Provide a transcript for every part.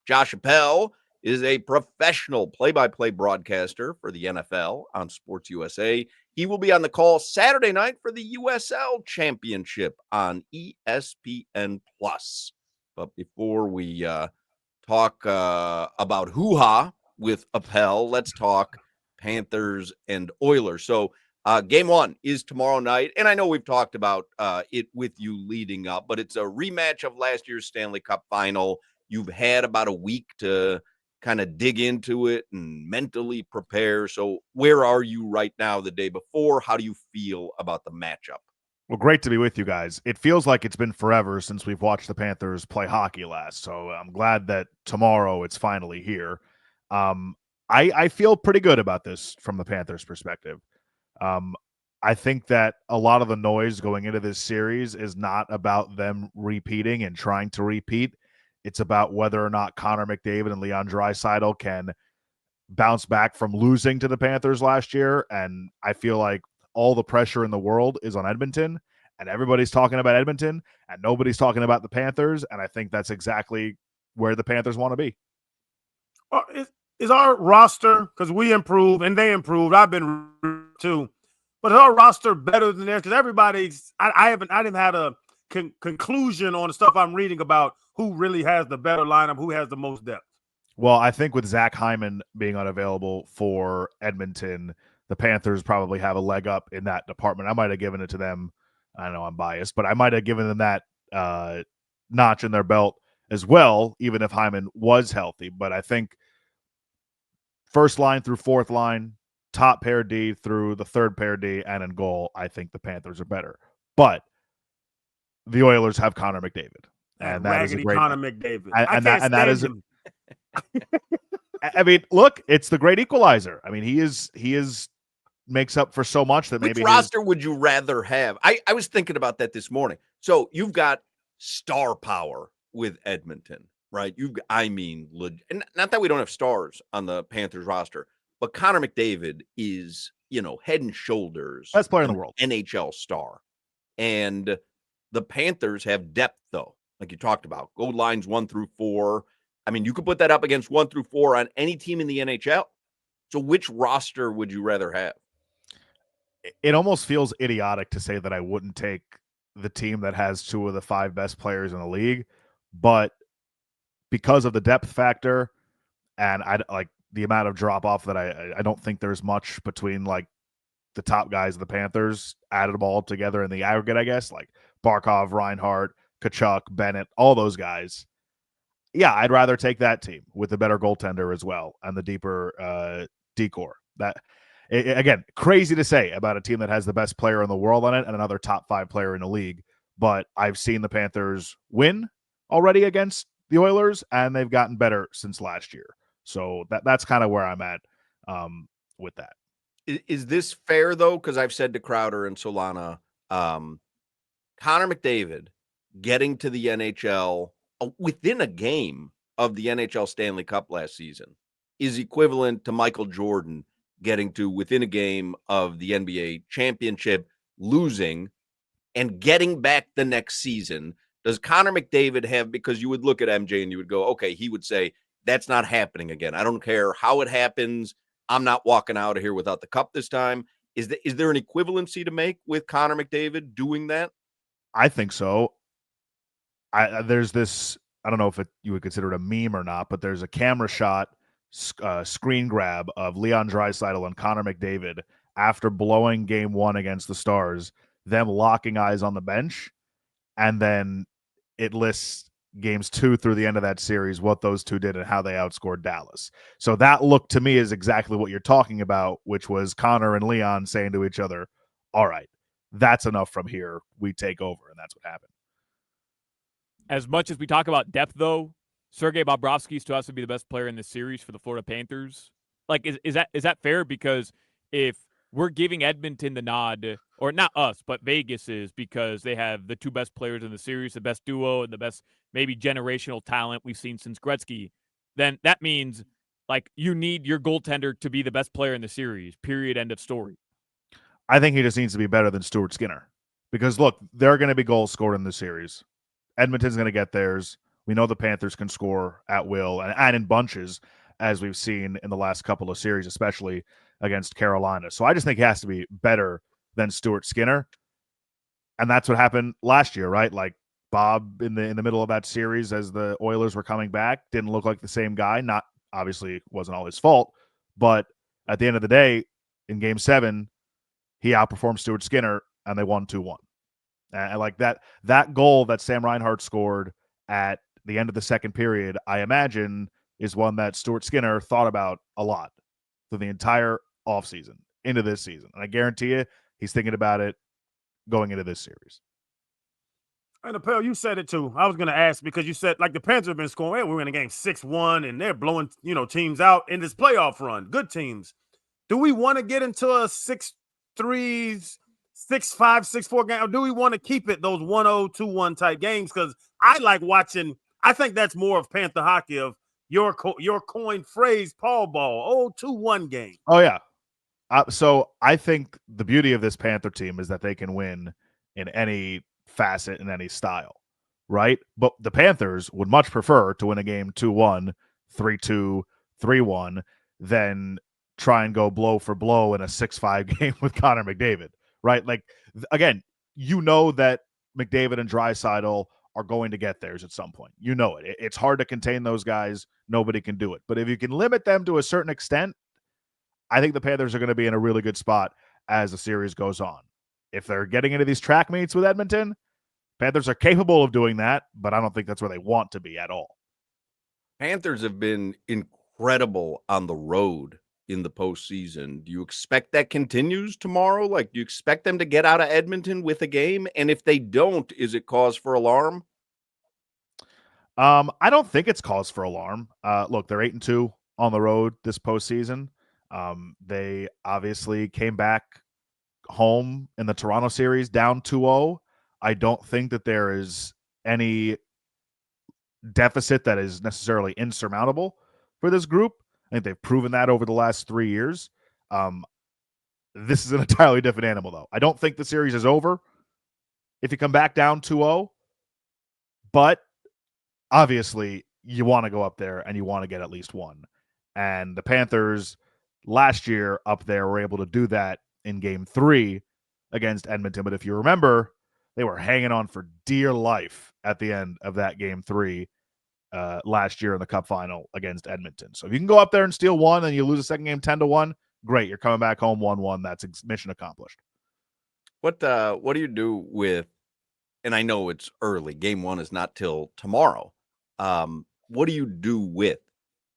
Josh Appel is a professional play-by-play broadcaster for the NFL on Sports USA. He will be on the call Saturday night for the USL Championship on ESPN+. But before we talk about hoo-ha with Appel, let's talk Panthers and Oilers. So game one is tomorrow night, and I know we've talked about it with you leading up, but it's a rematch of last year's Stanley Cup Final. You've had about a week to kind of dig into it and mentally prepare. So where are you right now the day before? How do you feel about the matchup? Well, great to be with you guys. It feels like it's been forever since we've watched the Panthers play hockey last, so I'm glad that tomorrow it's finally here. I feel pretty good about this from the Panthers' perspective. I think that a lot of the noise going into this series is not about them repeating and trying to repeat. It's about whether or not Connor McDavid and Leon Draisaitl can bounce back from losing to the Panthers last year. And I feel like all the pressure in the world is on Edmonton, and everybody's talking about Edmonton, and nobody's talking about the Panthers. And I think that's exactly where the Panthers want to be. Is our roster, because we improved and they improved, I've been too, but is our roster better than theirs? Because everybody's, I didn't have a conclusion on the stuff I'm reading about who really has the better lineup, who has the most depth. Well, I think with Zach Hyman being unavailable for Edmonton, the Panthers probably have a leg up in that department. I might have given it to them. I know I'm biased, but I might have given them that notch in their belt as well, even if Hyman was healthy. But I think first line through fourth line, top pair D through the third pair D, and in goal, I think the Panthers are better. But the Oilers have Connor McDavid. And that is a great Connor McDavid. And that is him. I mean, look, it's the great equalizer. I mean, he is makes up for so much that maybe. Which roster would you rather have? I was thinking about that this morning. So you've got star power with Edmonton, right? And not that we don't have stars on the Panthers roster, but Connor McDavid is, head and shoulders best player in the world, NHL star. And the Panthers have depth, though, like you talked about. Goal lines 1 through 4. I mean, you could put that up against 1 through 4 on any team in the NHL. So which roster would you rather have? It almost feels idiotic to say that I wouldn't take the team that has 2 of the 5 best players in the league, but because of the depth factor and I like the amount of drop off that I don't think there's much between like the top guys of the Panthers added them all together in the aggregate, I guess, like Barkov, Reinhart, Kachuk, Bennett, all those guys. Yeah, I'd rather take that team with the better goaltender as well and the deeper decor. That again, crazy to say about a team that has the best player in the world on it and another top 5 player in the league. But I've seen the Panthers win already against the Oilers, and they've gotten better since last year. So that's kind of where I'm at with that. Is this fair, though? Because I've said to Crowder and Solana, Connor McDavid getting to the NHL within a game of the NHL Stanley Cup last season is equivalent to Michael Jordan getting to within a game of the NBA championship, losing, and getting back the next season. Does Connor McDavid have, because you would look at MJ and you would go, okay, he would say, that's not happening again. I don't care how it happens. I'm not walking out of here without the cup this time. Is there an equivalency to make with Connor McDavid doing that? I think so. There's this, I don't know if you would consider it a meme or not, but there's a camera shot screen grab of Leon Draisaitl and Connor McDavid after blowing game 1 against the Stars, them locking eyes on the bench, and then it lists games 2 through the end of that series, what those two did and how they outscored Dallas. So that look to me is exactly what you're talking about, which was Connor and Leon saying to each other, all right, that's enough from here. We take over, and that's what happened. As much as we talk about depth, though, Sergei Bobrovsky still has to be the best player in this series for the Florida Panthers. Like, is that fair? Because if we're giving Edmonton the nod, or not us, but Vegas is, because they have the 2 best players in the series, the best duo, and the best maybe generational talent we've seen since Gretzky, then that means, like, you need your goaltender to be the best player in the series, period, end of story. I think he just needs to be better than Stuart Skinner. Because, look, there are going to be goals scored in the series. Edmonton's going to get theirs. We know the Panthers can score at will and in bunches, as we've seen in the last couple of series, especially against Carolina. So I just think he has to be better than Stuart Skinner. And that's what happened last year, right? Like Bob in the middle of that series as the Oilers were coming back didn't look like the same guy. Not obviously it wasn't all his fault, but at the end of the day, in Game 7, he outperformed Stuart Skinner and they won 2-1. And like that goal that Sam Reinhart scored at the end of the second period, I imagine is one that Stuart Skinner thought about a lot through the entire offseason into this season. And I guarantee you he's thinking about it going into this series. And Appel, you said it too. I was going to ask because you said like the Panthers have been scoring. We're in a game 6-1 and they're blowing, teams out in this playoff run. Good teams. Do we want to get into a 6-3, 6-5, 6-4 game? Or do we want to keep it those 1-0, 2-1 type games? Because I like watching. I think that's more of Panther hockey of your coined phrase, Paul Ball. 2-1 game. Oh, yeah. So I think the beauty of this Panther team is that they can win in any facet, in any style, right? But the Panthers would much prefer to win a game 2-1, 3-2, 3-1 than try and go blow for blow in a 6-5 game with Connor McDavid, right? Like, again, that McDavid and Draisaitl are going to get theirs at some point. You know it. It's hard to contain those guys. Nobody can do it. But if you can limit them to a certain extent, I think the Panthers are going to be in a really good spot as the series goes on. If they're getting into these track meets with Edmonton, Panthers are capable of doing that, but I don't think that's where they want to be at all. Panthers have been incredible on the road in the postseason. Do you expect that continues tomorrow? Like, do you expect them to get out of Edmonton with a game? And if they don't, is it cause for alarm? I don't think it's cause for alarm. Look, they're 8-2 on the road this postseason. They obviously came back home in the Toronto series down 2-0. I don't think that there is any deficit that is necessarily insurmountable for this group. I think they've proven that over the last 3 years. This is an entirely different animal, though. I don't think the series is over if you come back down 2-0, but obviously you want to go up there and you want to get at least one. And the Panthers last year up there were able to do that in Game 3 against Edmonton. But if you remember, they were hanging on for dear life at the end of that Game 3 last year in the Cup Final against Edmonton. So if you can go up there and steal one and you lose a second game 10-1, great. You're coming back home 1-1. That's mission accomplished. What do you do with, and I know it's early, Game 1 is not till tomorrow. What do you do with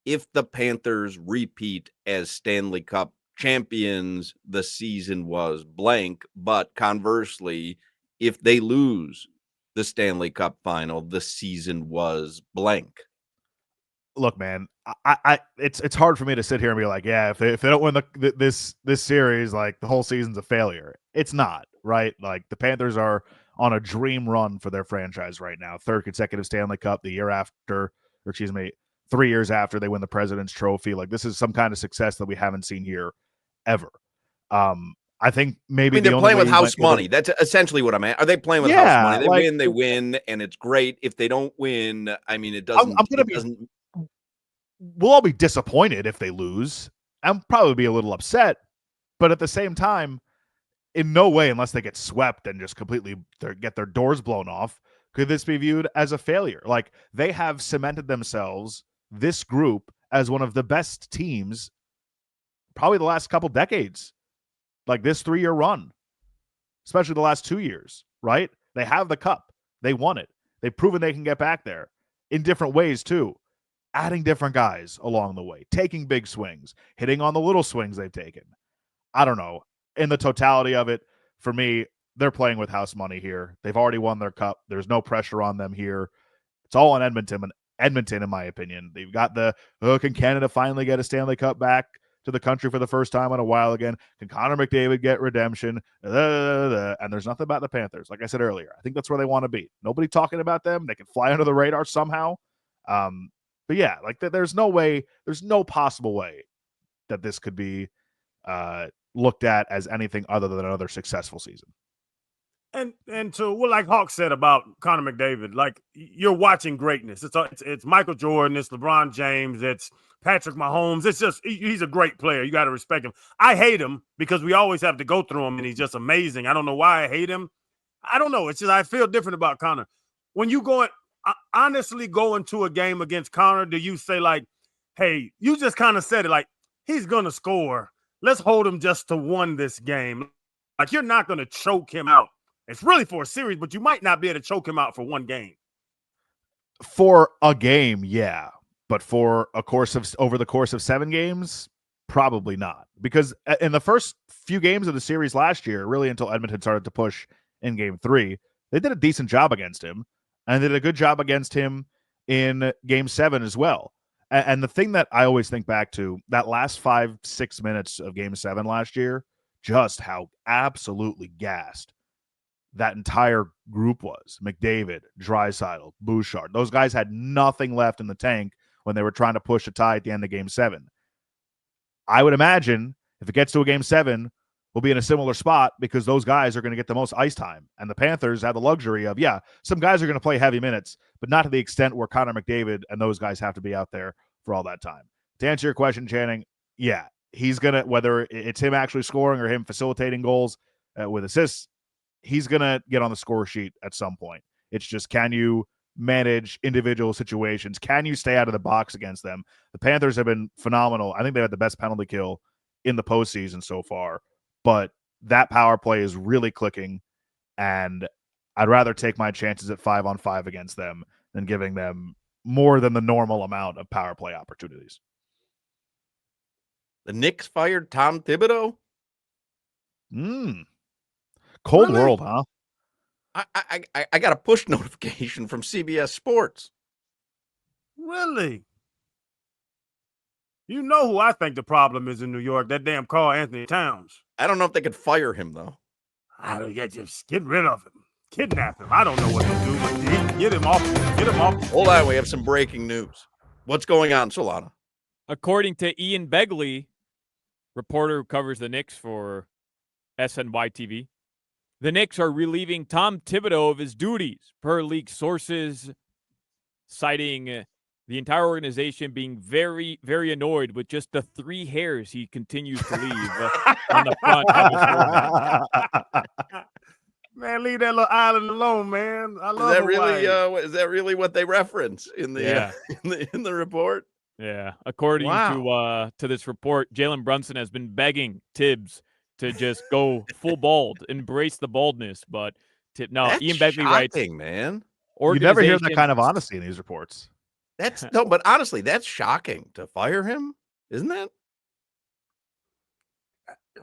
if the Panthers repeat as Stanley Cup champions, the season was blank, but conversely, if they lose the Stanley Cup Final, the season was blank? Look, man, it's hard for me to sit here and be like, yeah, if they don't win this series, like the whole season's a failure. It's not, right? Like the Panthers are on a dream run for their franchise right now. Third consecutive Stanley Cup, the year after, 3 years after they win the President's Trophy. Like this is some kind of success that we haven't seen here ever. I think maybe they're playing with house money. That's essentially what I'm at. Are they playing with house money? They win, and it's great. If they don't win, I mean, it doesn't. We'll all be disappointed if they lose. I'll probably be a little upset, but at the same time, in no way, unless they get swept and just completely get their doors blown off, could this be viewed as a failure. Like they have cemented themselves, this group, as one of the best teams, probably the last couple decades. Like this 3-year run, especially the last 2 years, right? They have the cup. They won it. They've proven they can get back there in different ways too, adding different guys along the way, taking big swings, hitting on the little swings they've taken. I don't know. In the totality of it, for me, they're playing with house money here. They've already won their cup. There's no pressure on them here. It's all on Edmonton, in my opinion. They've got can Canada finally get a Stanley Cup back to the country for the first time in a while again? Can Connor McDavid get redemption? And there's nothing about the Panthers. Like I said earlier, I think that's where they want to be. Nobody talking about them. They can fly under the radar somehow. But yeah, like there's no possible way that this could be looked at as anything other than another successful season. And to what like Hawk said about Connor McDavid, like you're watching greatness. It's Michael Jordan, it's LeBron James, it's Patrick Mahomes. It's just he's a great player. You got to respect him. I hate him because we always have to go through him, and he's just amazing. I don't know why I hate him. I don't know. It's just I feel different about Connor. When you honestly go into a game against Connor, do you say like, hey, you just kind of said it like he's gonna score. Let's hold him just to win this game. Like you're not gonna choke him out. It's really for a series, but you might not be able to choke him out for one game. For a game, yeah. But for over the course of 7 games, probably not. Because in the first few games of the series last year, really until Edmonton started to push in game 3, they did a decent job against him. And they did a good job against him in game 7 as well. And the thing that I always think back to, that last 5-6 minutes of game 7 last year, just how absolutely gassed that entire group was. McDavid, Draisaitl, Bouchard. Those guys had nothing left in the tank when they were trying to push a tie at the end of game 7. I would imagine if it gets to a game 7, we'll be in a similar spot because those guys are going to get the most ice time. And the Panthers have the luxury of, some guys are going to play heavy minutes, but not to the extent where Connor McDavid and those guys have to be out there for all that time. To answer your question, Channing, he's going to, whether it's him actually scoring or him facilitating goals with assists, he's going to get on the score sheet at some point. It's just, can you manage individual situations? Can you stay out of the box against them? The Panthers have been phenomenal. I think they had the best penalty kill in the postseason so far, but that power play is really clicking, and I'd rather take my chances at 5-on-5 against them than giving them more than the normal amount of power play opportunities. The Knicks fired Tom Thibodeau? Cold world, huh? I got a push notification from CBS Sports. Really? You know who I think the problem is in New York? That damn Karl Anthony Towns. I don't know if they could fire him, though. I don't get, just get rid of him. Kidnap him. I don't know what to do, but get him off. Get him off. Hold on, we have some breaking news. What's going on, Solana? According to Ian Begley, reporter who covers the Knicks for SNY TV, the Knicks are relieving Tom Thibodeau of his duties, per league sources, citing the entire organization being very, very annoyed with just the 3 hairs he continues to leave on the front of his forehead. Man, leave that little island alone, man. I love is that really what they reference in the in the report? Yeah. According to this report, Jalen Brunson has been begging Tibbs to just go full bald, embrace the baldness. But Ian Begley writes, man. You never hear that kind of honesty in these reports. But honestly, that's shocking to fire him, isn't it?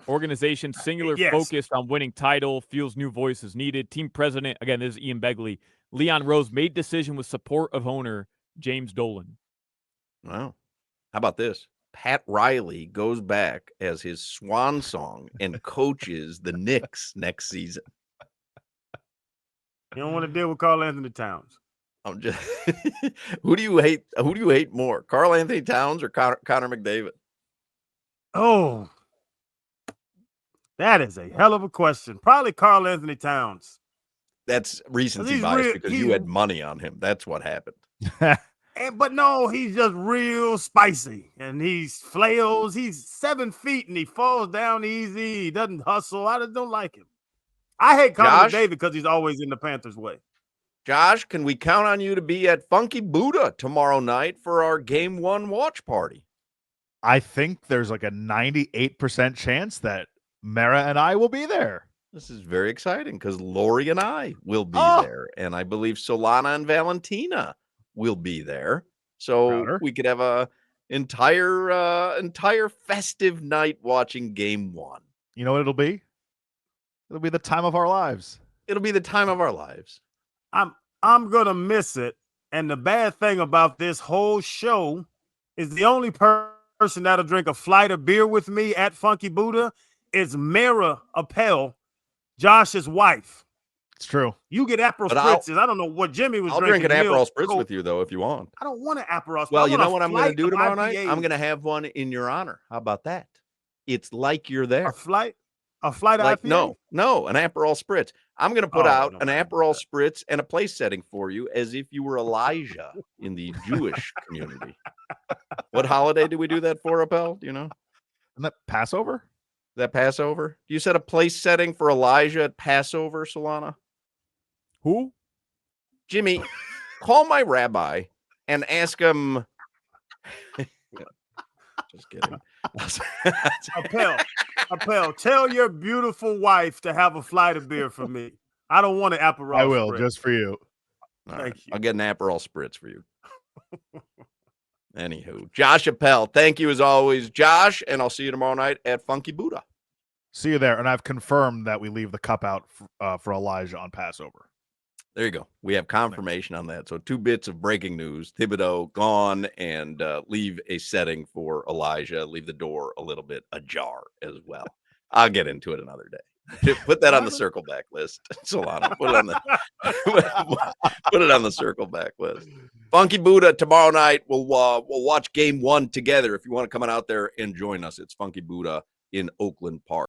Organization singular focused on winning title, feels new voices needed. Team president, again, this is Ian Begley, Leon Rose made decision with support of owner James Dolan. Wow. How about this? Pat Riley goes back as his swan song and coaches the Knicks next season. You don't want to deal with Karl Anthony Towns. I'm just who do you hate? Who do you hate more, Karl Anthony Towns or Connor McDavid? Oh, that is a hell of a question. Probably Karl Anthony Towns. That's recency bias because you had money on him. That's what happened. But no, he's just real spicy, and he flails. He's 7 feet, and he falls down easy. He doesn't hustle. I just don't like him. I hate Connor McDavid because he's always in the Panthers' way. Josh, can we count on you to be at Funky Buddha tomorrow night for our Game 1 watch party? I think there's like a 98% chance that Mara and I will be there. This is very exciting because Lori and I will be there, and I believe Solana and Valentina will be there. So we could have a entire festive night watching Game 1. You know what it'll be? It'll be the time of our lives. It'll be the time of our lives. I'm gonna miss it. And the bad thing about this whole show is the only person that'll drink a flight of beer with me at Funky Buddha is Mara Appel, Josh's wife. It's true. You get Aperol Spritzes. I don't know what Jimmy was drinking. I'll drink an Aperol Spritz with you, though, if you want. I don't want an Aperol Spritz. Well, you know what I'm going to do tomorrow night? I'm going to have one in your honor. How about that? It's like you're there. A flight? A flight Like, IPA? no, an Aperol Spritz. I'm going to put out no. an Aperol Spritz and a place setting for you as if you were Elijah in the Jewish community. What holiday do we do that for, Appel? Do you know? Isn't that Passover? That Passover? You said a place setting for Elijah at Passover, Solana? Who? Jimmy, call my rabbi and ask him. Just kidding. Appel, tell your beautiful wife to have a flight of beer for me. I don't want an Aperol I will, Spritz. just for you. All Thank right, you. I'll get an Aperol Spritz for you. Anywho, Josh Appel, thank you as always, Josh, and I'll see you tomorrow night at Funky Buddha. See you there. And I've confirmed that we leave the cup out for Elijah on Passover. There you go. We have confirmation on that. So 2 bits of breaking news. Thibodeau gone, and leave a setting for Elijah. Leave the door a little bit ajar as well. I'll get into it another day. Put that on the circle back list, Solana. Put it on the put it on the circle back list. Funky Buddha tomorrow night. We'll watch game 1 together. If you want to come on out there and join us, it's Funky Buddha in Oakland Park.